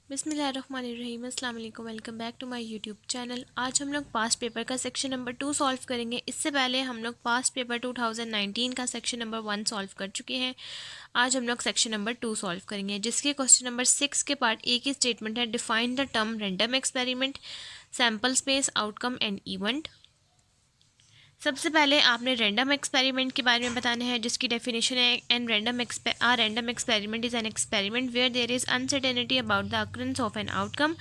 बिस्मिल्लाहिर्रहमानिर्रहीम, अस्सलाम वालेकुम। Welcome back to my YouTube channel. आज हम लोग पास्ट पेपर का सेक्शन नंबर 2 सॉल्व करेंगे। इससे पहले हम लोग पास्ट पेपर 2019 का सेक्शन नंबर 1 सॉल्व कर चुके हैं। आज हम लोग सेक्शन नंबर 2 सॉल्व करेंगे, जिसके क्वेश्चन नंबर 6 के पार्ट ए की स्टेटमेंट है, define the term random experiment, sample space, outcome and event. सबसे पहले आपने रैंडम एक्सपेरिमेंट के बारे में बताना है, जिसकी डेफिनेशन है an random experiment is an experiment where there is uncertainty about the occurrence of an outcome.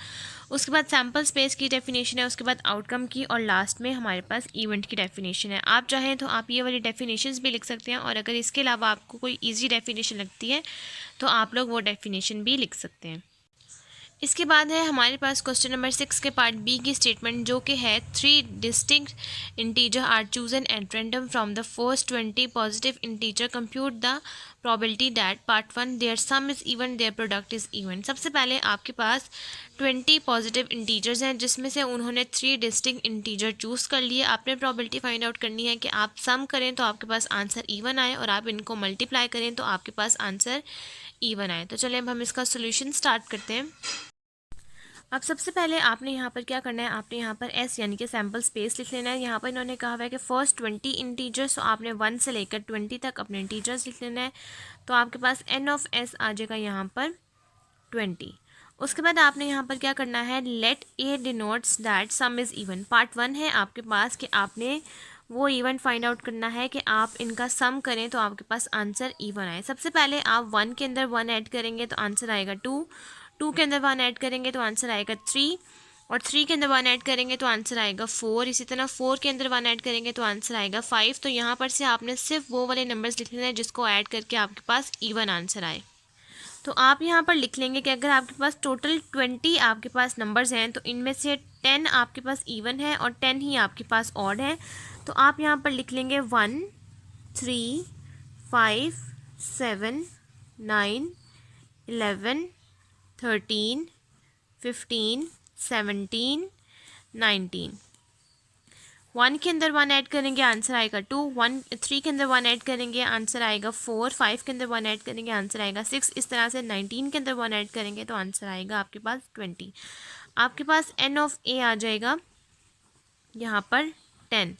उसके बाद सैम्पल स्पेस की डेफिनेशन है, उसके बाद आउटकम की, और लास्ट में हमारे पास इवेंट की डेफिनेशन है। आप चाहें तो आप ये वाली डेफिनेशंस भी लिख सकते हैं, और अगर इसके अलावा आपको कोई ईजी डेफिनेशन लगती है तो आप लोग वो डेफिनेशन भी लिख सकते हैं। इसके बाद है हमारे पास क्वेश्चन नंबर 6 के पार्ट बी की स्टेटमेंट, जो कि है 3 distinct integer are chosen at random from the first 20 positive integer, compute the probability that part 1 their sum is even, their product is even. सबसे पहले आपके पास 20 पॉजिटिव इंटीजर्स हैं, जिसमें से उन्होंने 3 डिस्टिंक्ट इंटीजर चूज़ कर लिए। आपने प्रोबेबिलिटी फाइंड आउट करनी है कि आप सम करें तो आपके पास आंसर इवन आए, और आप इनको मल्टीप्लाई करें तो आपके पास आंसर इवन आए। तो चलिए अब हम इसका सोल्यूशन स्टार्ट करते हैं। अब सबसे पहले आपने यहाँ पर क्या करना है, आपने यहाँ पर एस यानी कि सैम्पल स्पेस लिख लेना है। यहाँ पर इन्होंने कहा हुआ है कि फर्स्ट 20 इंटीजर्स, तो आपने 1 से लेकर 20 तक अपने इंटीजर्स लिख लेना है। तो आपके पास एन ऑफ एस आ जाएगा यहाँ पर 20। उसके बाद आपने यहाँ पर क्या करना है, let A denotes that sum is even. Part 1 है आपके पास कि आपने वो इवन फाइंड आउट करना है कि आप इनका सम करें तो आपके पास आंसर इवन आए। सबसे पहले आप 1 के अंदर 1 ऐड करेंगे तो आंसर आएगा 2, 2 के अंदर 1 ऐड करेंगे तो आंसर आएगा 3, और 3 के अंदर 1 ऐड करेंगे तो आंसर आएगा 4। इसी तरह 4 के अंदर 1 ऐड करेंगे तो आंसर आएगा 5। तो यहाँ पर से आपने सिर्फ वो वाले नंबर्स लिखने हैं जिसको ऐड करके आपके पास इवन आंसर आए। तो आप यहाँ पर लिख लेंगे कि अगर आपके पास टोटल 20 आपके पास नंबर्स हैं, तो इनमें से 10 आपके पास इवन है और 10 ही आपके पास ऑड है। तो आप यहाँ पर लिख लेंगे 1, 3, 5, 7, 9, 11, 13, 15, 17, 19। 1 के अंदर 1 ऐड करेंगे आंसर आएगा 2, 3 के अंदर 1 ऐड करेंगे आंसर आएगा 4, 5 के अंदर 1 ऐड करेंगे आंसर आएगा 6। इस तरह से 19 के अंदर 1 ऐड करेंगे तो आंसर आएगा आपके पास 20। आपके पास एन ऑफ ए आ जाएगा यहाँ पर 10।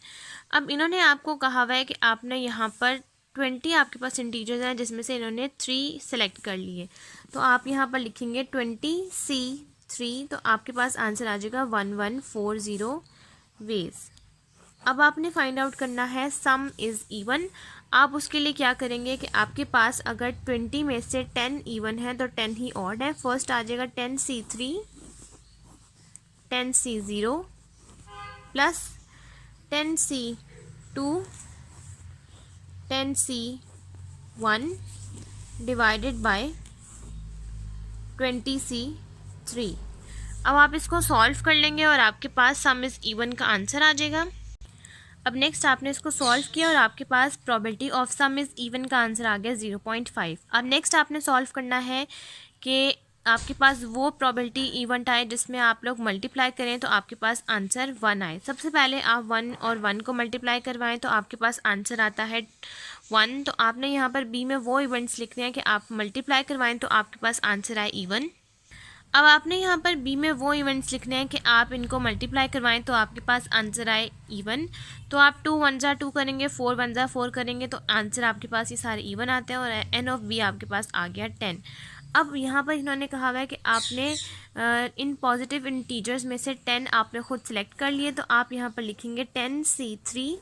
अब इन्होंने आपको कहा हुआ है कि आपने यहाँ पर 20 आपके पास इंटीजर्स हैं, जिसमें से इन्होंने 3 सेलेक्ट कर लिए। तो आप यहाँ पर लिखेंगे 20C3, तो आपके पास आंसर आ जाएगा 1140 वेज। अब आपने फाइंड आउट करना है सम इज़ इवन। आप उसके लिए क्या करेंगे कि आपके पास अगर 20 में से 10 इवन है तो 10 ही ऑड है। फर्स्ट आ जाएगा 10C3, 10C0 plus 10C2, 10C1 divided by 20C3। अब आप इसको सॉल्व कर लेंगे और आपके पास सम इज़ इवन का आंसर आ जाएगा। अब नेक्स्ट आपने इसको सॉल्व किया और आपके पास probability of sum is even का आंसर आ गया 0.5। अब नेक्स्ट आपने सॉल्व करना है कि आपके पास वो प्रोबेबिलिटी इवेंट आए जिसमें आप लोग मल्टीप्लाई करें तो आपके पास आंसर 1 आए। सबसे पहले आप 1 और 1 को मल्टीप्लाई करवाएं तो आपके पास आंसर आता है 1। तो आपने यहाँ पर बी में वो इवेंट्स लिखने हैं कि आप मल्टीप्लाई करवाएं तो आपके पास आंसर आए इवन। अब आपने यहाँ पर बी में वो इवेंट्स लिखने हैं कि आप इनको मल्टीप्लाई करवाएं तो आपके पास आंसर आए इवन। तो आप 2 1 जा 2 करेंगे, 4 1 जा 4 करेंगे तो आंसर आपके पास ये सारे इवन आते हैं, और एन ऑफ बी आपके पास आ गया 10। अब यहाँ पर इन्होंने कहा हुआ है कि आपने इन पॉजिटिव इंटीजर्स में से 10 आपने खुद सेलेक्ट कर लिए। तो आप यहाँ पर लिखेंगे 10C3।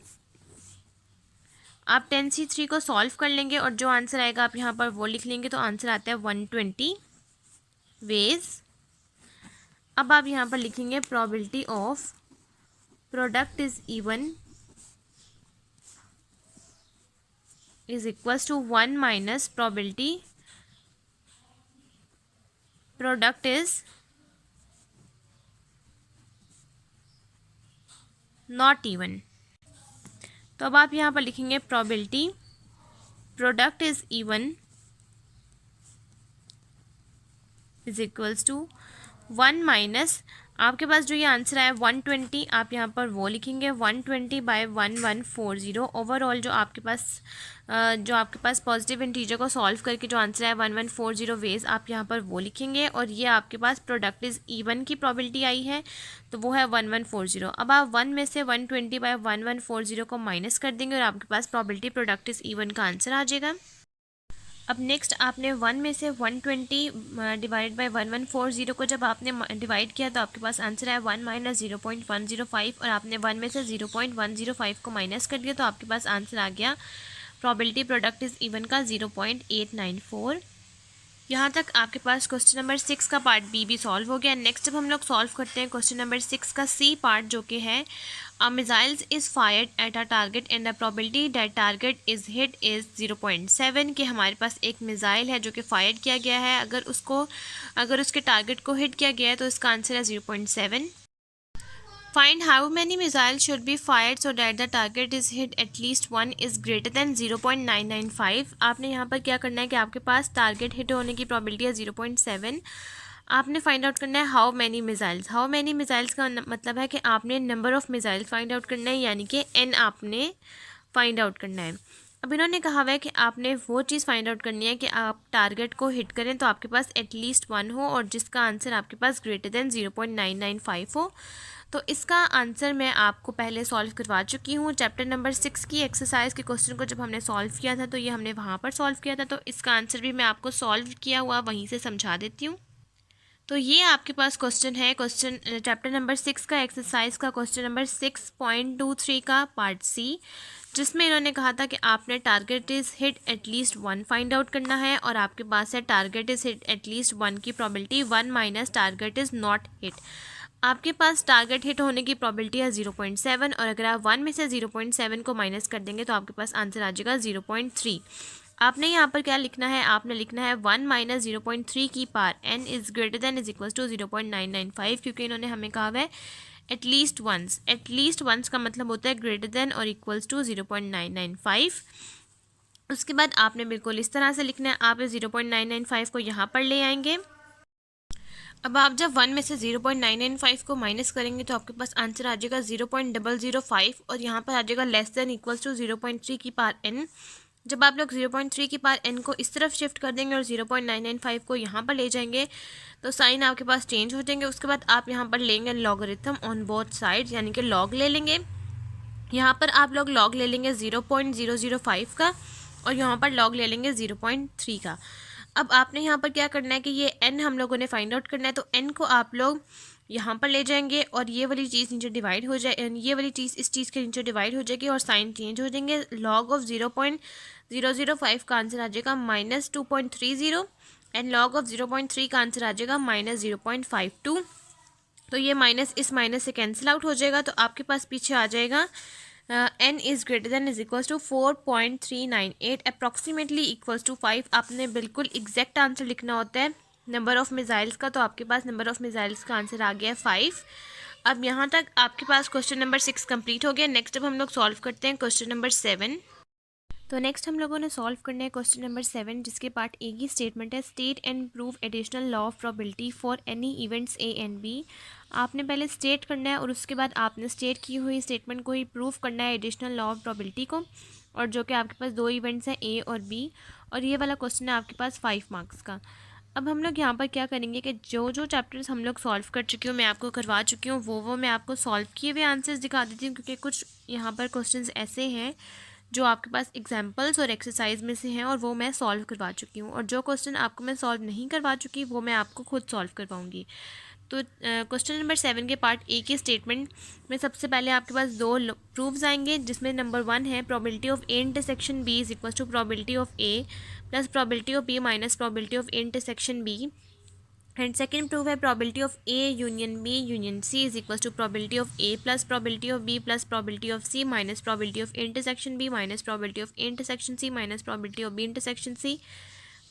आप 10C3 को सॉल्व कर लेंगे और जो आंसर आएगा आप यहाँ पर वो लिख लेंगे, तो आंसर आता है 120 वेज। अब आप यहाँ पर लिखेंगे probability of product is even is equals to 1 minus probability product is not even. तो अब आप यहाँ पर लिखेंगे probability product is even is equals to 1 minus आपके पास जो ये आंसर आया 120, आप यहाँ पर वो लिखेंगे 120/1140। ओवरऑल जो आपके पास पॉजिटिव इंटीजर को सॉल्व करके जो आंसर आया 1140 वेज, आप यहाँ पर वो लिखेंगे। और ये आपके पास प्रोडक्ट इज़ इवन की प्रॉबिलिटी आई है, तो वो है 1140। अब आप 1 में से 120/1140 को माइनस कर देंगे और आपके पास प्रॉबिलिटी प्रोडक्ट इज़ इवन का आंसर आ जाएगा। अब नेक्स्ट आपने 1 में से 120 डिवाइड बाई 1140 को जब आपने डिवाइड किया तो आपके पास आंसर आया 1 माइनस 0.105, और आपने 1 में से 0.105 को माइनस कर दिया तो आपके पास आंसर आ गया प्रोबेबिलिटी प्रोडक्ट इज़ इवन का 0.894। यहाँ तक आपके पास क्वेश्चन नंबर 6 का पार्ट बी भी सॉल्व हो गया। नेक्स्ट अब हम लोग सॉल्व करते हैं क्वेश्चन नंबर 6 का सी पार्ट, जो कि है a missiles is fired at a target and the probability that target is hit is 0.7। कि हमारे पास एक मिसाइल है जो कि फायर किया गया है, अगर उसके टारगेट को हिट किया गया है तो इसका आंसर है 0.7। Find how many missiles should be fired so that the target is hit at least one is greater than 0.995। आपने यहाँ पर क्या करना है कि आपके पास टारगेट हिट होने की प्रोबेबिलिटी है 0.7। आपने फाइंड आउट करना है हाउ मैनी मिसाइल्स का मतलब है कि आपने number of missiles find out करना है, यानी कि n आपने फाइंड आउट करना है। अब इन्होंने कहा हुआ है कि आपने वो चीज़ फाइंड आउट करनी है कि आप टारगेट को हिट करें तो आपके पास एटलीस्ट 1 हो और जिसका आंसर आपके पास ग्रेटर देन 0.995 हो। तो इसका आंसर मैं आपको पहले सॉल्व करवा चुकी हूँ। चैप्टर नंबर 6 की एक्सरसाइज के क्वेश्चन को जब हमने सॉल्व किया था तो ये हमने वहाँ पर सॉल्व किया था, तो इसका आंसर भी मैं आपको सॉल्व किया हुआ वहीं से समझा देती हूँ। तो ये आपके पास क्वेश्चन है, क्वेश्चन चैप्टर नंबर 6 का एक्सरसाइज का क्वेश्चन नंबर 6.23 का पार्ट सी, जिसमें इन्होंने कहा था कि आपने target is hit at least 1 find out करना है और आपके पास है टारगेट इज़ हिट एटलीस्ट 1 की probability 1 minus target is not hit. आपके पास टारगेट हिट होने की प्रोबेबिलिटी है 0.7, और अगर आप 1 में से 0.7 को माइनस कर देंगे तो आपके पास आंसर आ जाएगा 0.3। आपने यहाँ पर क्या लिखना है, आपने लिखना है 1 माइनस 0.3 की power n is greater than is equal to 0.995, क्योंकि इन्होंने हमें कहा है एटलीस्ट वंस का मतलब होता है ग्रेटर देन और इक्वल्स टू 0.995। उसके बाद आपने बिल्कुल इस तरह से लिखना है, आप इस 0.995 को यहाँ पर ले आएंगे। अब आप जब 1 में से 0.995 को माइनस करेंगे तो आपके पास आंसर आ जाएगा 0.005, और यहाँ पर आ जाएगा लेस देन इक्वल्स टू 0.3 की पावर n। जब आप लोग 0.3 की पावर n को इस तरफ शिफ्ट कर देंगे और 0.995 को यहाँ पर ले जाएंगे तो साइन आपके पास चेंज हो जाएंगे। उसके बाद आप यहाँ पर लेंगे लॉगरिथम ऑन बोथ साइड्स, यानी कि लॉग ले लेंगे। यहाँ पर आप लोग लॉग ले लेंगे 0.005 का और यहाँ पर लॉग ले लेंगे 0.3 का। अब आपने यहाँ पर क्या करना है कि ये n हम लोगों ने फाइंड आउट करना है, तो n को आप लोग यहाँ पर ले जाएंगे और ये वाली चीज़ नीचे डिवाइड हो जाए, ये वाली चीज़ इस चीज़ के नीचे डिवाइड हो जाएगी और साइन चेंज हो जाएंगे। लॉग ऑफ 0.005 का आंसर आ जाएगा -2.30 एंड लॉग ऑफ 0.3 का आंसर आ जाएगा -0.52। तो ये माइनस इस माइनस से कैंसिल आउट हो जाएगा, तो आपके पास पीछे आ जाएगा n is greater than is equals to 4.398 approximately equals to 5। आपने बिल्कुल एग्जैक्ट आंसर लिखना होता है नंबर ऑफ़ मिसाइल्स का, तो आपके पास नंबर ऑफ़ मिसाइल्स का आंसर आ गया 5। अब यहाँ तक आपके पास क्वेश्चन नंबर 6 कंप्लीट हो गया। नेक्स्ट अब हम लोग सॉल्व करते हैं क्वेश्चन नंबर 7। तो नेक्स्ट हम लोगों ने सॉल्व करना है क्वेश्चन नंबर 7, जिसके पार्ट ए की स्टेटमेंट है state and prove additional law of probability for any events A and B. आपने पहले स्टेट करना है और उसके बाद आपने स्टेट की हुई स्टेटमेंट को ही प्रूव करना है एडिशनल लॉ ऑफ प्रोबेबिलिटी को, और जो कि आपके पास 2 इवेंट्स हैं ए और बी, और ये वाला क्वेश्चन है आपके पास 5 मार्क्स का। अब हम लोग यहाँ पर क्या करेंगे कि जो चैप्टर्स हम लोग सॉल्व कर चुकी हूँ, मैं आपको करवा चुकी हूँ, वो मैं आपको सॉल्व किए हुए आंसर्स दिखा देती हूँ, क्योंकि कुछ यहाँ पर क्वेश्चंस ऐसे हैं जो आपके पास एग्जाम्पल्स और एक्सरसाइज में से हैं और वो मैं सॉल्व करवा चुकी हूँ, और जो क्वेश्चन आपको मैं सॉल्व नहीं करवा चुकी वो मैं आपको खुद सॉल्व करवाऊँगी। तो क्वेश्चन नंबर 7 के पार्ट ए की स्टेटमेंट में सबसे पहले आपके पास 2 प्रूफ्स आएंगे, जिसमें नंबर 1 है probability of A intersection B is equal to probability of A plus probability of B minus probability of A intersection B. And second proof है probability of A union B union C is equal to probability of A plus probability of B plus probability of C minus probability of intersection B minus probability of intersection C minus probability of B intersection C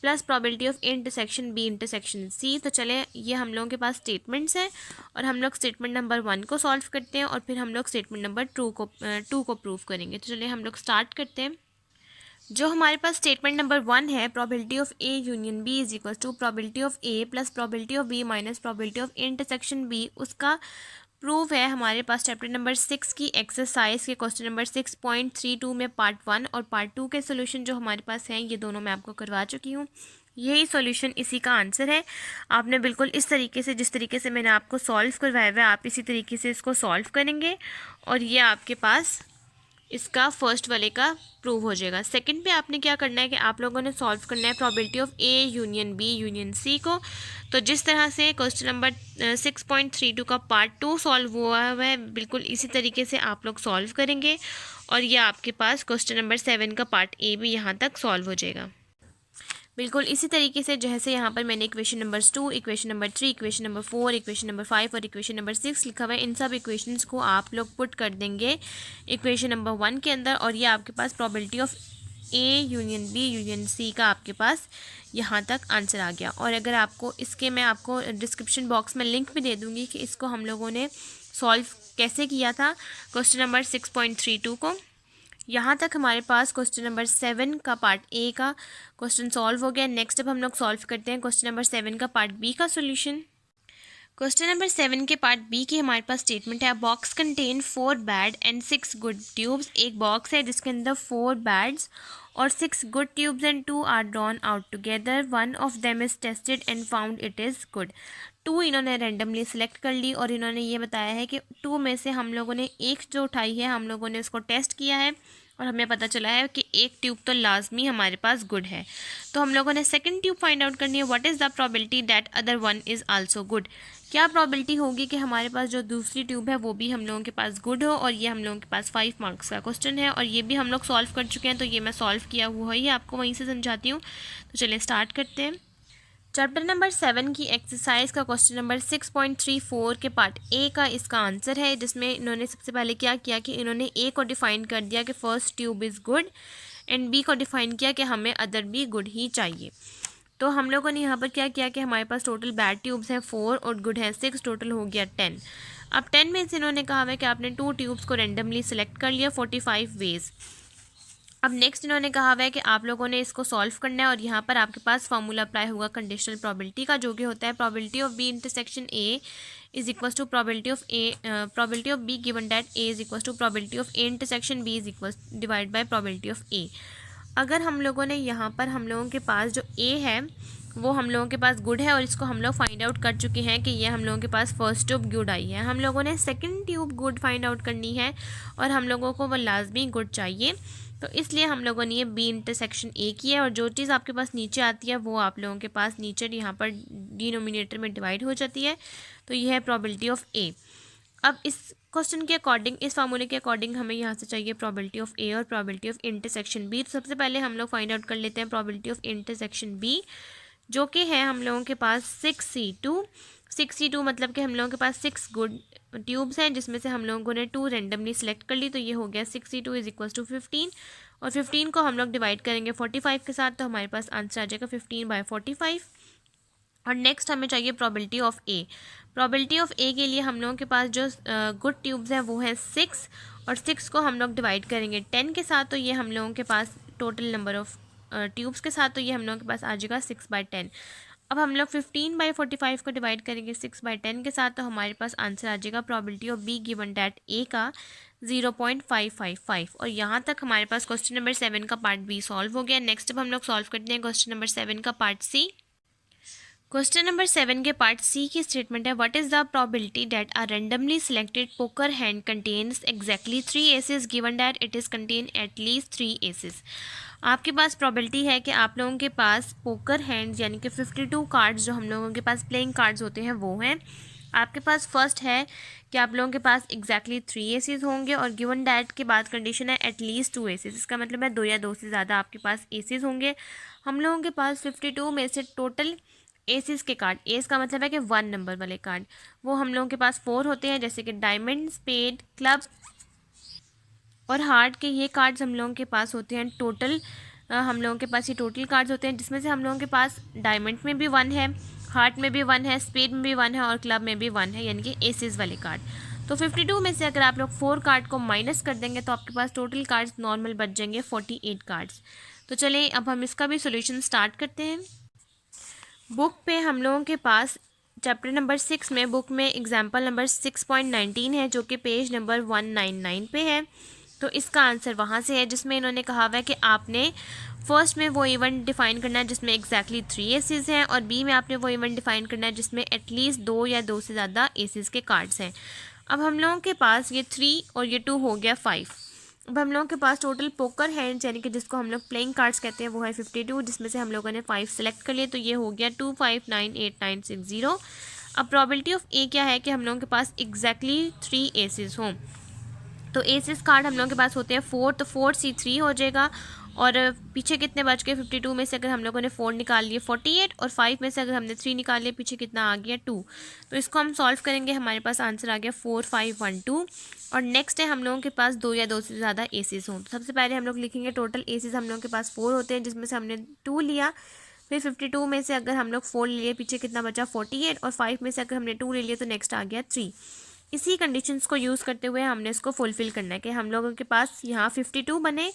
plus probability of intersection B intersection C. तो चले ये हम लोगों के पास statements हैं और हम लोग स्टेटमेंट नंबर 1 को सॉल्व करते हैं और फिर हम लोग स्टेटमेंट नंबर 2 को प्रूव करेंगे। तो चलिए हम लोग स्टार्ट करते हैं। जो हमारे पास स्टेटमेंट नंबर 1 है, probability of A union B is equal to probability of A plus probability of B minus probability of intersection B, उसका प्रूफ है हमारे पास चैप्टर नंबर 6 की एक्सरसाइज के क्वेश्चन नंबर 6.32 में पार्ट 1 और पार्ट 2 के सोल्यूशन जो हमारे पास हैं, ये दोनों मैं आपको करवा चुकी हूँ। यही सॉल्यूशन इसी का आंसर है। आपने बिल्कुल इस तरीके से, जिस तरीके से मैंने आपको सॉल्व करवाया हुआ है, आप इसी तरीके से इसको सॉल्व करेंगे और ये आपके पास इसका फर्स्ट वाले का प्रूव हो जाएगा। सेकंड पे आपने क्या करना है कि आप लोगों ने सॉल्व करना है probability of A union B union C को। तो जिस तरह से क्वेश्चन नंबर 6.32 का पार्ट 2 सॉल्व हुआ है, बिल्कुल इसी तरीके से आप लोग सॉल्व करेंगे और ये आपके पास क्वेश्चन नंबर 7 का पार्ट ए भी यहाँ तक सॉल्व हो जाएगा। बिल्कुल इसी तरीके से जैसे यहाँ पर मैंने equation number 2, equation number 3, equation number 4, equation number 5 और इक्वेशन नंबर 6 लिखा हुआ है, इन सब इक्वेशंस को आप लोग पुट कर देंगे इक्वेशन नंबर 1 के अंदर और ये आपके पास probability of A union B union C का आपके पास यहाँ तक आंसर आ गया। और अगर आपको इसके, मैं आपको डिस्क्रिप्शन बॉक्स में लिंक भी दे दूँगी कि इसको हम लोगों ने सॉल्व कैसे किया था क्वेश्चन नंबर 6.32 को। यहाँ तक हमारे पास क्वेश्चन नंबर 7 का पार्ट ए का क्वेश्चन सॉल्व हो गया। नेक्स्ट अब हम लोग सॉल्व करते हैं क्वेश्चन नंबर 7 का पार्ट बी का सॉल्यूशन। क्वेश्चन नंबर 7 के पार्ट बी की हमारे पास स्टेटमेंट है, box contain 4 bad and 6 good tubes. एक बॉक्स है जिसके अंदर 4 बैड्स और 6 good tubes and 2 are drawn out together. One of them is tested and found it is good. 2 इन्होंने रैंडमली सिलेक्ट कर ली और इन्होंने ये बताया है कि 2 में से हम लोगों ने एक जो उठाई है, हम लोगों ने उसको टेस्ट किया है और हमें पता चला है कि एक ट्यूब तो लाजमी हमारे पास गुड है। तो हम लोगों ने सेकंड ट्यूब फाइंड आउट करनी है, what is the probability that other one is also good. क्या प्रोबेबिलिटी होगी कि हमारे पास जो दूसरी ट्यूब है वो भी हम लोगों के पास गुड हो। और ये हम लोगों के पास 5 मार्क्स का क्वेश्चन है और ये भी हम लोग सॉल्व कर चुके हैं, तो ये मैं सॉल्व किया हुआ है, आपको वहीं से समझाती हूँ। तो चलिए स्टार्ट करते हैं। चैप्टर नंबर 7 की एक्सरसाइज का क्वेश्चन नंबर 6.34 के पार्ट ए का इसका आंसर है, जिसमें इन्होंने सबसे पहले क्या किया कि इन्होंने ए को डिफ़ाइन कर दिया कि first tube is good and B को डिफ़ाइन किया कि हमें अदर भी गुड ही चाहिए। तो हम लोगों ने यहाँ पर क्या किया कि हमारे पास टोटल बैड ट्यूब्स हैं 4 और गुड हैं 6, टोटल हो गया 10। अब 10 में से इन्होंने कहा है कि आपने 2 ट्यूब्स को रेंडमली सिलेक्ट कर लिया 45 वेज। अब नेक्स्ट इन्होंने कहा हुआ है कि आप लोगों ने इसको सॉल्व करना है और यहाँ पर आपके पास फार्मूला अप्लाई होगा कंडीशनल प्रोबेबिलिटी का, जो कि होता है probability of B intersection A is equal to probability of B given that A is equal to probability of A intersection B is equal divide by probability of A. अगर हम लोगों ने यहाँ पर, हम लोगों के पास जो ए है वो हम लोगों के पास गुड है और इसको हम लोग फाइंड आउट कर चुके हैं कि ये हम लोगों के पास फर्स्ट ट्यूब गुड आई है। हम लोगों ने second tube good find out करनी है और हम लोगों को वो लाजमी गुड चाहिए, तो इसलिए हम लोगों ने ये बी इंटरसेक्शन ए की है और जो चीज़ आपके पास नीचे आती है वो आप लोगों के पास नीचे यहाँ पर डिनोमिनेटर में डिवाइड हो जाती है। तो ये है प्रोबेबिलिटी ऑफ ए। अब इस क्वेश्चन के अकॉर्डिंग, इस फार्मूले के अकॉर्डिंग हमें यहाँ से चाहिए प्रोबेबिलिटी ऑफ ए और प्रोबेबिलिटी ऑफ इंटरसेक्शन बी। तो सबसे पहले हम लोग फाइंड आउट कर लेते हैं प्रोबेबिलिटी ऑफ इंटरसेक्शन बी, जो कि है हम लोगों के पास 6C2। 6C2 मतलब कि हम लोगों के पास 6 गुड ट्यूब्स हैं जिसमें से हम लोगों ने 2 रेंडमली सेलेक्ट कर ली, तो ये हो गया 6C2 इज इक्वल टू 15 और 15 को हम लोग डिवाइड करेंगे 45 के साथ, तो हमारे पास आंसर आ जाएगा 15/45। और नेक्स्ट हमें चाहिए probability of A. Probability of A के लिए हम लोगों के पास जो गुड ट्यूब्स हैं वो है 6 और 6 को हम लोग डिवाइड करेंगे 10 के साथ, तो ये हम लोगों के पास टोटल नंबर ऑफ ट्यूब्स के साथ, तो ये हम लोगों के पास आ जाएगा 6/10। अब हम लोग 15/45 को डिवाइड करेंगे 6/10 के साथ, तो हमारे पास आंसर आ जाएगा probability of B given that A का 0.555। और यहाँ तक हमारे पास क्वेश्चन नंबर 7 का पार्ट बी सॉल्व हो गया। नेक्स्ट अब हम लोग सॉल्व करते हैं क्वेश्चन नंबर 7 का पार्ट सी। क्वेश्चन नंबर 7 के पार्ट सी की स्टेटमेंट है, what is the probability that a randomly selected poker hand contains exactly 3 aces given that it is contain at least 3 aces. आपके पास प्रोबेबिलिटी है कि आप लोगों के पास पोकर हैंड्स यानी कि 52 कार्ड्स जो हम लोगों के पास प्लेइंग कार्ड्स होते हैं वो हैं। आपके पास फर्स्ट है कि आप लोगों के पास एग्जैक्टली 3 एसेस होंगे और गिवन डैट के बाद कंडीशन है एट लीस्ट 2 एसेस। इसका मतलब है 2 या 2 से ज़्यादा आपके पास एसेस होंगे। हम लोगों के पास 52 में से टोटल एसेस के कार्ड, एस का मतलब है कि 1 नंबर वाले कार्ड, वो हम लोगों के पास 4 होते हैं, जैसे कि डायमंड, स्पेड, क्लब और हार्ट के ये कार्ड्स हम लोगों के पास होते हैं टोटल। हम लोगों के पास ये टोटल कार्ड्स होते हैं जिसमें से हम लोगों के पास डायमंड में भी 1 है, हार्ट में भी 1 है, स्पेड में भी 1 है और क्लब में भी 1 है, यानी कि एसेस वाले कार्ड। तो 52 में से अगर आप लोग 4 कार्ड को माइनस कर देंगे तो आपके पास टोटल कार्ड्स नॉर्मल बच जाएंगे 48 कार्ड्स। तो चलें अब हम इसका भी सोल्यूशन स्टार्ट करते हैं। बुक पे हम लोगों के पास चैप्टर नंबर 6 में बुक में एग्जाम्पल नंबर 6.19 है जो कि पेज नंबर 199 पे है। तो इसका आंसर वहाँ से है जिसमें इन्होंने कहा हुआ है कि आपने फर्स्ट में वो इवेंट डिफ़ाइन करना है जिसमें एग्जैक्टली 3 एसेस हैं और बी में आपने वो इवेंट डिफ़ाइन करना है जिसमें एटलीस्ट 2 या 2 से ज़्यादा एसेस के कार्ड्स हैं। अब हम लोगों के पास ये 3 और ये 2 हो गया 5। अब हम लोगों के पास टोटल पोकर हैंड्स यानी कि जिसको हम लोग प्लेइंग कार्ड्स कहते हैं वो है 52, जिसमें से हम लोगों ने 5 सेलेक्ट कर लिए। तो ये हो गया 2 5 9 8 9 6 0। अब प्रॉबिलिटी ऑफ ए क्या है कि हम लोगों के पास एग्जैक्टली 3 एसेस हों। तो एसेस कार्ड हम लोगों के पास होते हैं 4, तो 4C3 हो जाएगा। और पीछे कितने बच गए 52 में से अगर हम लोगों ने 4 निकाल लिए 48, और 5 में से अगर हमने 3 निकाल लिए पीछे कितना आ गया 2। तो इसको हम सॉल्व करेंगे, हमारे पास आंसर आ गया 4 5 1 2। और नेक्स्ट है हम लोगों के पास 2 या 2 से ज़्यादा एसेस हों। तो सबसे पहले हम लोग लिखेंगे टोटल एसेस हम लोगों के पास 4 होते हैं जिसमें से हमने 2 लिया। फिर 52 में से अगर हम लोग 4 ले लिए पीछे कितना बचा 48, और 5 में से अगर हमने 2 ले लिए तो नेक्स्ट आ गया 3। इसी कंडीशंस को यूज़ करते हुए हमने इसको फुलफ़िल करना है कि हम लोगों के पास यहाँ 52 बने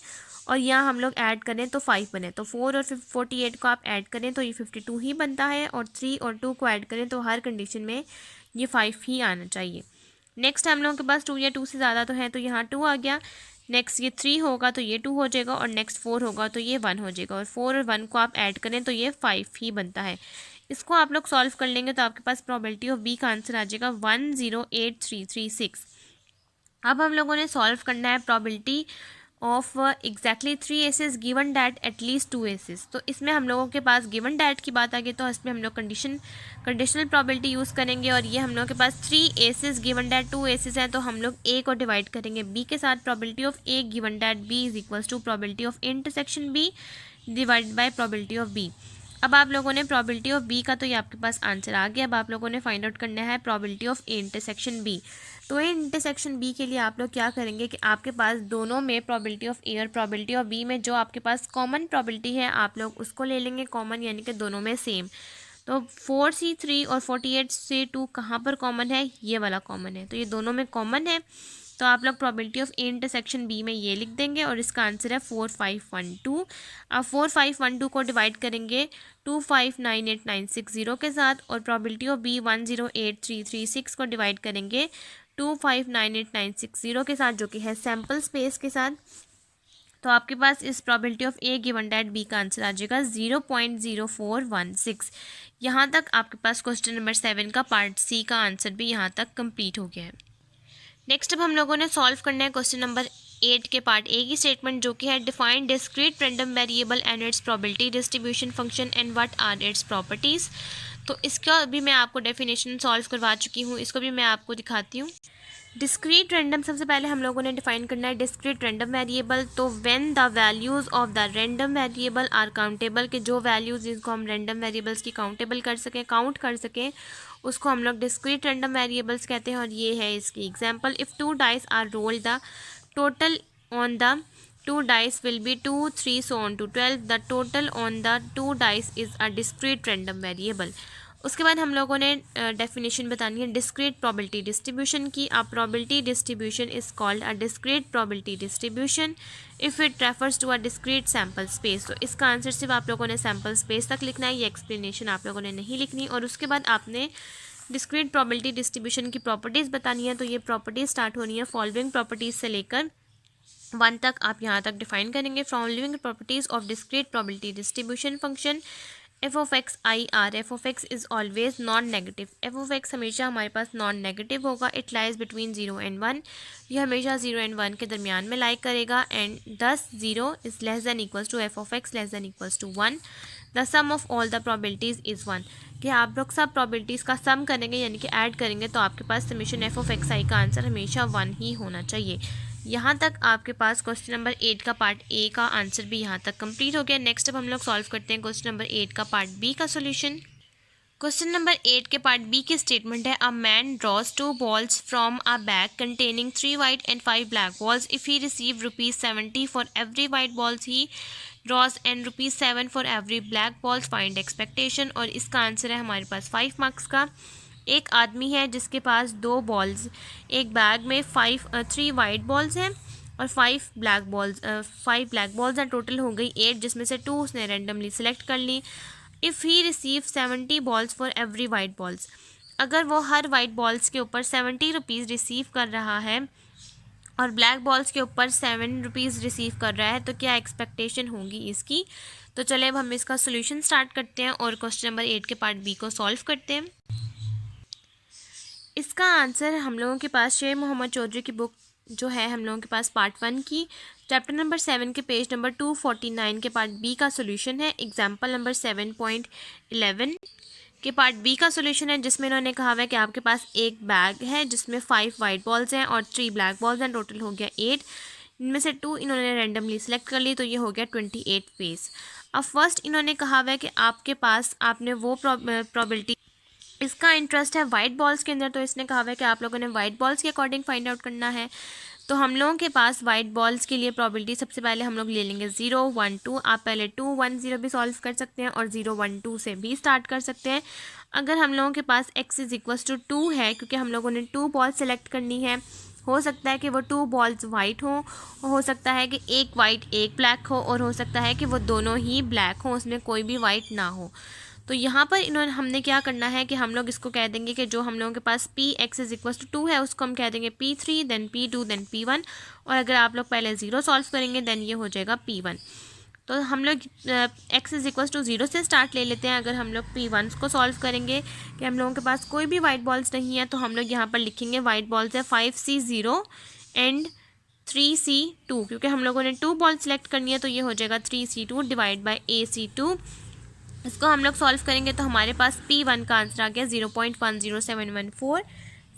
और यहाँ हम लोग ऐड करें तो 5 बने। तो 4 और 48 को आप ऐड करें तो ये 52 ही बनता है, और 3 और 2 को ऐड करें तो हर कंडीशन में ये 5 ही आना चाहिए। नेक्स्ट हम लोगों के पास 2 या 2 से ज़्यादा तो है तो यहाँ 2 आ गया। नेक्स्ट ये 3 होगा तो ये 2 हो जाएगा, और नेक्स्ट 4 होगा तो ये 1 हो जाएगा, और 4 और 1 को आप ऐड करें तो ये 5 ही बनता है। इसको आप लोग सॉल्व कर लेंगे तो आपके पास प्रोबेबिलिटी ऑफ बी का आंसर आ जाएगा 108,336। अब हम लोगों ने सॉल्व करना है probability of exactly 3 aces given that at least 2 aces. तो इसमें हम लोगों के पास गिवन डैट की बात आ गई तो इसमें हम लोग कंडीशनल प्रोबेबिलिटी यूज़ करेंगे, और ये हम लोगों के पास 3 एसेस गिवन डैट 2 एसेस हैं तो हम लोग ए को डिवाइड करेंगे बी के साथ। Probability of A given that B is equals to probability of intersection B divide by probability of B. अब आप लोगों ने प्रोबेबिलिटी ऑफ बी का तो ये आपके पास आंसर आ गया। अब आप लोगों ने फाइंड आउट करना है probability of A intersection B. तो ए इंटरसेक्शन बी के लिए आप लोग क्या करेंगे कि आपके पास दोनों में प्रोबेबिलिटी ऑफ ए और प्रोबेबिलिटी ऑफ बी में जो आपके पास कॉमन प्रोबेबिलिटी है आप लोग उसको ले लेंगे कॉमन, यानी कि दोनों में सेम। तो 4C3 और 48C2 कहाँ पर कॉमन है, ये वाला कॉमन है, तो ये दोनों में कॉमन है। तो आप लोग probability of A intersection B में ये लिख देंगे और इसका आंसर है 4512। आप 4512 को डिवाइड करेंगे 2598960 के साथ, और प्रोबेबिलिटी ऑफ बी 108,336 को डिवाइड करेंगे 2598960 के साथ जो कि है सैम्पल स्पेस के साथ। तो आपके पास इस probability of A given that B का आंसर आ जाएगा 0.0416। यहाँ तक आपके पास क्वेश्चन नंबर 7 का पार्ट सी का आंसर भी यहाँ तक कंप्लीट हो गया है। नेक्स्ट अब हम लोगों ने सॉल्व करना है क्वेश्चन नंबर 8 के पार्ट ए की स्टेटमेंट जो कि है define discrete random variable and its probability distribution function and what are its properties. तो इसका भी मैं आपको डेफिनेशन सॉल्व करवा चुकी हूँ, इसको भी मैं आपको दिखाती हूँ। डिस्क्रीट रैंडम सबसे पहले हम लोगों ने डिफाइन करना है डिस्क्रीट रैंडम वेरिएबल। तो when the values of the random variable are countable, के जो वैल्यूज़ जिनको हम रैंडम वेरिएबल्स की काउंटेबल कर सकें, काउंट कर सकें, उसको हम लोग डिस्क्रीट रैंडम वेरिएबल्स कहते हैं। और ये है इसकी example, if 2 dice are rolled the total on the 2 dice will be 2 3 so on to 12, the total on the 2 dice is a discrete random variable। उसके बाद हम लोगों ने डेफिनेशन बतानी है डिस्क्रीट प्रोबेबिलिटी डिस्ट्रीब्यूशन की। A probability distribution is called a discrete probability distribution if it refers to a discrete sample space. तो इसका आंसर सिर्फ आप लोगों ने सैम्पल स्पेस तक लिखना है, ये एक्सप्लेनेशन आप लोगों ने नहीं लिखनी। और उसके बाद आपने डिस्क्रीट प्रोबेबिलिटी डिस्ट्रीब्यूशन की प्रॉपर्टीज़ बतानी है। तो ये प्रॉपर्टीज़ स्टार्ट होनी है फॉलोइंग प्रॉपर्टीज़ से लेकर 1 तक आप यहाँ तक डिफाइन करेंगे। Following properties of discrete probability distribution function F of x I R. F of x is always non negative. F of x हमेशा हमारे पास नॉन नेगेटिव होगा। इट लाइज बिटवीन 0 and 1, ये हमेशा 0 and 1 के दरमियान में लाई करेगा। एंड दस 0 is less than equals to F of X less than equals to 1। The sum of all the probabilities is 1, कि आप लोग सब प्रोबेबिलिटीज़ का सम करेंगे यानी कि ऐड करेंगे तो आपके पास summation F of x I का आंसर हमेशा 1 ही होना चाहिए। यहाँ तक आपके पास क्वेश्चन नंबर 8 का पार्ट ए का आंसर भी यहाँ तक कंप्लीट हो गया। नेक्स्ट अब हम लोग सॉल्व करते हैं क्वेश्चन नंबर 8 का पार्ट बी का सॉल्यूशन। क्वेश्चन नंबर 8 के पार्ट बी की स्टेटमेंट है a man draws 2 balls from a bag containing 3 white and 5 black balls। If he receive ₹70 for every white balls he draws and ₹7 for every black balls, find expectation. और इसका answer है हमारे पास 5 marks का। एक आदमी है जिसके पास 2 बॉल्स, एक बैग में 3 वाइट बॉल्स हैं और 5 ब्लैक बॉल्स हैं, टोटल हो गई 8, जिसमें से 2 उसने रैंडमली सेलेक्ट कर ली। If he receive 70 balls for every white balls, अगर वो हर वाइट बॉल्स के ऊपर 70 रुपीज़ रिसीव कर रहा है और ब्लैक बॉल्स के ऊपर 7 रुपीज़ रिसीव कर रहा है, तो क्या एक्सपेक्टेशन होगी इसकी। तो चले अब हम इसका सोल्यूशन स्टार्ट करते हैं और क्वेश्चन नंबर 8 के पार्ट बी को सॉल्व करते हैं। इसका आंसर हम लोगों के पास शेर मोहम्मद चौधरी की बुक जो है हम लोगों के पास पार्ट 1 की चैप्टर नंबर 7 के पेज नंबर 249 के पार्ट बी का सोल्यूशन है। एग्जाम्पल नंबर 7.11 के पार्ट बी का सोल्यूशन है, जिसमें इन्होंने कहा हुआ है कि आपके पास एक बैग है जिसमें 5 वाइट बॉल्स हैं और 3 ब्लैक बॉल्स हैं, टोटल हो गया 8। इनमें से 2 इन्होंने रैंडमली सेलेक्ट कर ली, तो ये हो गया 28 पेज। अब फर्स्ट इन्होंने कहा हुआ है कि आपके पास आपने वो प्रोबेबिलिटी, इसका इंटरेस्ट है वाइट बॉल्स के अंदर, तो इसने कहा हुआ है कि आप लोगों ने वाइट बॉल्स के अकॉर्डिंग फाइंड आउट करना है। तो हम लोगों के पास वाइट बॉल्स के लिए प्रोबेबिलिटी सबसे पहले हम लोग ले लेंगे 0, 1, 2। आप पहले 2, 1, 0 भी सॉल्व कर सकते हैं और 0, 1, 2 से भी स्टार्ट कर सकते हैं। अगर हम लोगों के पास x = 2 है, क्योंकि हम लोगों ने 2 बॉल सेलेक्ट करनी है, हो सकता है कि वो 2 बॉल्स वाइट हो सकता है कि एक वाइट एक ब्लैक हो, और हो सकता है कि वो दोनों ही ब्लैक हो, उसमें कोई भी वाइट ना हो। तो यहाँ पर हमने क्या करना है कि हम लोग इसको कह देंगे कि जो हम लोगों के पास x = 2 है उसको हम कह देंगे P3, then P2, then P1। और अगर आप लोग पहले 0 सॉल्व करेंगे देन ये हो जाएगा P1। तो हम लोग x = 0 से स्टार्ट ले लेते हैं। अगर हम लोग P1 को सॉल्व करेंगे कि हम लोगों के पास कोई भी वाइट बॉल्स नहीं है, तो हम लोग यहाँ पर लिखेंगे वाइट बॉल्स है 5C0 एंड 3C2, क्योंकि हम लोगों ने 2 बॉल सेलेक्ट करनी है, तो ये हो जाएगा 3C2 डिवाइड बाई AC2। इसको हम लोग सॉल्व करेंगे तो हमारे पास P1 का आंसर आ गया 0.10714।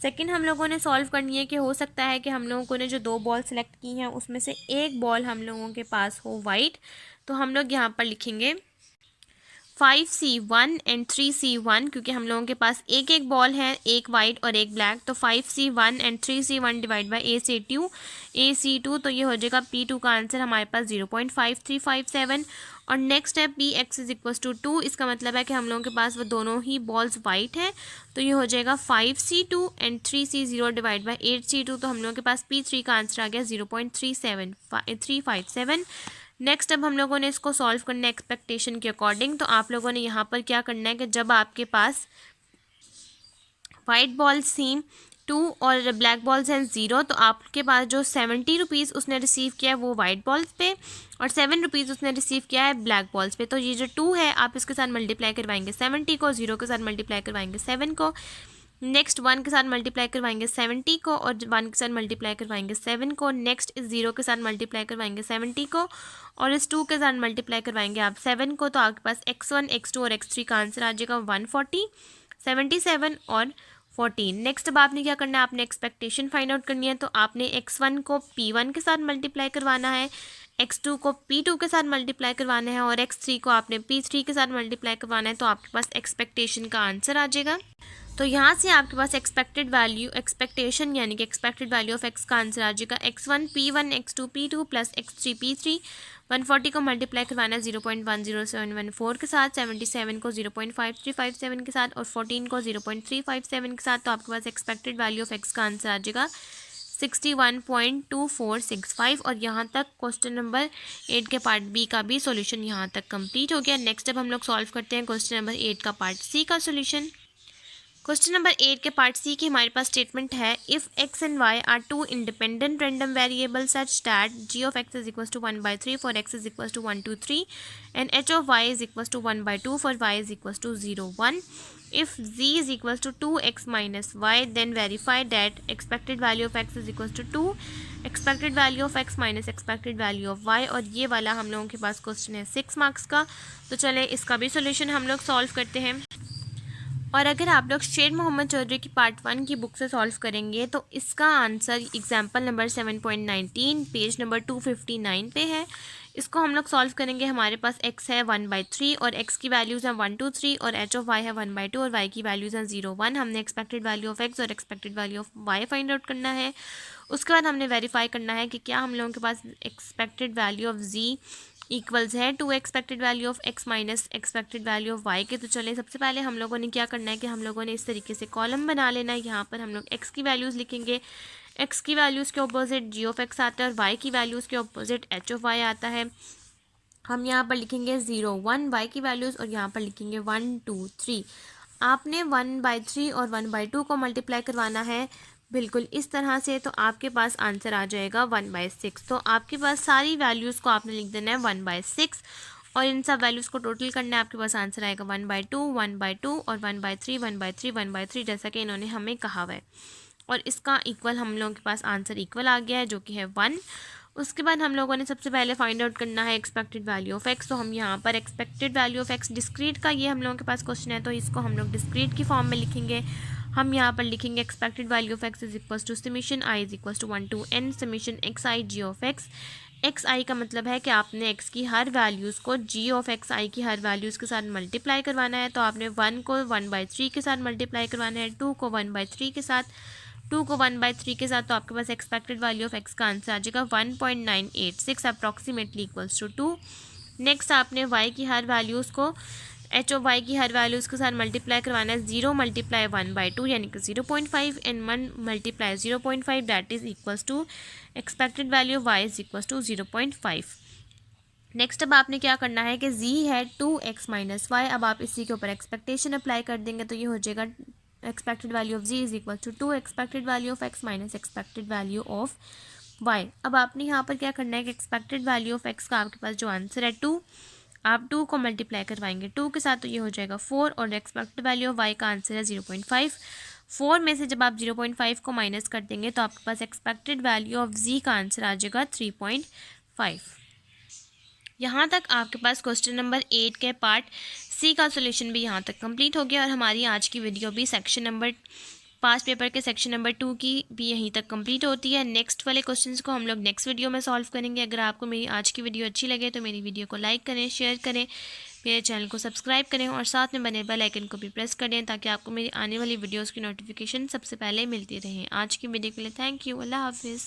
सेकंड हम लोगों ने सॉल्व करनी है कि हो सकता है कि हम लोगों ने जो 2 बॉल सेलेक्ट की हैं उसमें से एक बॉल हम लोगों के पास हो वाइट, तो हम लोग यहाँ पर लिखेंगे 5C1 एंड 3C1, क्योंकि हम लोगों के पास एक एक बॉल है, एक वाइट और एक ब्लैक। तो 5C1 and 3C1 divide by AC2, तो ये हो जाएगा P2 का आंसर हमारे पास 0.5357। और नेक्स्ट है Px = 2, इसका मतलब है कि हम लोगों के पास वो दोनों ही बॉल्स वाइट हैं, तो ये हो जाएगा 5C2 and 3C0 divide by 8C2, तो हम लोगों के पास P3 का आंसर आ गया 0.357। नेक्स्ट अब हम लोगों ने इसको सॉल्व करना है एक्सपेक्टेशन के अकॉर्डिंग। तो आप लोगों ने यहाँ पर क्या करना है कि जब आपके पास वाइट बॉल्स थी 2 और ब्लैक बॉल्स हैं 0, तो आपके पास जो 70 रुपीज़ उसने रिसीव किया है वो वाइट बॉल्स पे और 7 रुपीज़ उसने रिसीव किया है ब्लैक बॉल्स पे। तो ये जो 2 है आप इसके साथ मल्टीप्लाई करवाएंगे 70 को, 0 के साथ मल्टीप्लाई करवाएंगे 7 को, नेक्स्ट 1 के साथ मल्टीप्लाई करवाएंगे 70 को और 1 के साथ मल्टीप्लाई करवाएंगे 7 को, नेक्स्ट इस 0 के साथ मल्टीप्लाई करवाएंगे 70 को और इस 2 के साथ मल्टीप्लाई करवाएंगे आप 7 को। तो आपके पास x1, x2 और x3 का आंसर आ जाएगा 140, 77 और 14। नेक्स्ट अब आपने क्या करना है, आपने एक्सपेक्टेशन फाइंड आउट करनी है। तो आपने x1 को P1 के साथ मल्टीप्लाई करवाना है, x2 को P2 के साथ मल्टीप्लाई करवाना है और x3 को आपने P3 के साथ मल्टीप्लाई करवाना है। तो आपके पास एक्सपेक्टेशन का आंसर आ जाएगा। तो यहाँ से आपके पास एक्सपेक्टेशन यानी कि एक्सपेक्टेड वैल्यू ऑफ x का आंसर आ जाएगा x1 P1, x2 P2 plus x3 P3। 140 को मल्टीप्लाई करवाना है 0.10714 के साथ, 77 को 0.5357 के साथ और 14 को 0.357 के साथ। तो आपके पास एक्सपेक्टेड वैल्यू ऑफ x का आंसर आ जाएगा 61.2465। और यहाँ तक क्वेश्चन नंबर 8 के पार्ट बी का भी सॉल्यूशन यहाँ तक कंप्लीट हो गया। नेक्स्ट अब हम लोग सॉल्व करते हैं क्वेश्चन नंबर 8 का पार्ट सी का सॉल्यूशन। क्वेश्चन नंबर 8 के पार्ट सी की हमारे पास स्टेटमेंट है, if x and y are 2 independent random variable such that g of x is equals to 1/3 for x is equals to 1 to 3 and h of y is equals to 1/2 for y is equals to 0 1. If z is equals to 2x minus y, then verify that expected value of x is equals to 2, expected value of x minus expected value of y। और ये वाला हम लोगों के पास question है 6 marks का। तो चले इसका भी सोल्यूशन हम लोग सॉल्व करते हैं। और अगर आप लोग शेर मोहम्मद चौधरी की पार्ट 1 की बुक से सॉल्व करेंगे तो इसका answer example number 7.19 page number 259 पे है। इसको हम लोग सॉल्व करेंगे। हमारे पास x है 1/3 और x की वैल्यूज़ हैं 1 2 3 और h ऑफ y है 1/2 और y की वैल्यूज़ हैं 0 1। हमने एक्सपेक्टेड वैल्यू ऑफ x और expected value of y find out करना है। उसके बाद हमने वेरीफाई करना है कि क्या हम लोगों के पास expected value of z equals है to expected value of x minus expected value of y के। तो चले सबसे पहले हम लोगों ने क्या करना है कि हम लोगों ने इस तरीके से कॉलम बना लेना है। यहाँ पर हम लोग x की वैल्यूज़ लिखेंगे, एक्स की वैल्यूज़ के ऑपोजिट जी ऑफ एक्स आता है और वाई की वैल्यूज़ के ऑपोजिट एच ऑफ वाई आता है। हम यहाँ पर लिखेंगे 0 1 वाई की वैल्यूज़ और यहाँ पर लिखेंगे 1 2 3। आपने 1/3 और 1/2 को मल्टीप्लाई करवाना है बिल्कुल इस तरह से, तो आपके पास आंसर आ जाएगा 1/6। तो आपके पास सारी वैल्यूज़ को आपने लिख देना है 1/6 और इन सब वैल्यूज़ को टोटल करना है। आपके पास आंसर आएगा 1/2 1/2 और 1/3 1/3 1/3, जैसा कि इन्होंने हमें कहा हुआ है। और इसका इक्वल हम लोगों के पास आंसर इक्वल आ गया है जो कि है 1। उसके बाद हम लोगों ने सबसे पहले फाइंड आउट करना है एक्सपेक्टेड वैल्यू ऑफ एक्स। तो हम यहाँ पर expected value of x discrete का ये हम लोगों के पास क्वेश्चन है, तो इसको हम लोग डिस्क्रीट की फॉर्म में लिखेंगे। हम यहाँ पर लिखेंगे expected value of X is equal to summation I is equal to 1 to n summation X I G of X. X I का मतलब है कि आपने एक्स की हर वैल्यूज़ को जी ऑफ एक्स आई की हर वैल्यूज़ के साथ मल्टीप्लाई करवाना है। तो आपने 1 को 1/3 के साथ मल्टीप्लाई करवाना है, 2 को 1/3 के साथ, 2 को 1/3 के साथ। तो आपके पास एक्सपेक्टेड वैल्यू ऑफ एक्स का आंसर आ जाएगा 1.986 अप्रॉक्सीमेटली इक्वल्स टू 2। नेक्स्ट आपने वाई की हर वैल्यूज़ को एच ऑफ वाई की हर वैल्यूज़ के साथ मल्टीप्लाई करवाना है। 0 × 1/2 यानी कि 0.5 and 1 × 0.5 that is equals to expected value of Y is equals to 0.5। Next अब आपने क्या करना है कि z है 2x - y। अब आप इसी के ऊपर एक्सपेक्टेशन अप्लाई कर देंगे तो ये हो जाएगा expected value of z is equal to 2 expected value of x minus expected value of y। अब आपने यहाँ पर क्या करना है कि एक्सपेक्टेड वैल्यू ऑफ x का आपके पास जो आंसर है 2, आप 2 को मल्टीप्लाई करवाएंगे 2 के साथ, तो ये हो जाएगा 4 और एक्सपेक्टेड वैल्यू ऑफ y का आंसर है 0.5। 4 में से जब आप 0.5 को माइनस कर देंगे तो आपके पास एक्सपेक्टेड वैल्यू ऑफ z का आंसर आ जाएगा 3.5। यहाँ तक आपके पास क्वेश्चन नंबर 8 के पार्ट सी का सॉल्यूशन भी यहाँ तक कंप्लीट हो गया और हमारी आज की वीडियो भी सेक्शन नंबर पास्ट पेपर के सेक्शन नंबर 2 की भी यहीं तक कंप्लीट होती है। नेक्स्ट वाले क्वेश्चंस को हम लोग नेक्स्ट वीडियो में सॉल्व करेंगे। अगर आपको मेरी आज की वीडियो अच्छी लगे तो मेरी वीडियो को लाइक करें, शेयर करें, मेरे चैनल को सब्सक्राइब करें और साथ में बने बेल आइकन को भी प्रेस करें ताकि आपको मेरी आने वाली वीडियोज़ की नोटिफिकेशन सबसे पहले मिलती रहें। आज की वीडियो के लिए थैंक यू। अल्लाह हाफिज़।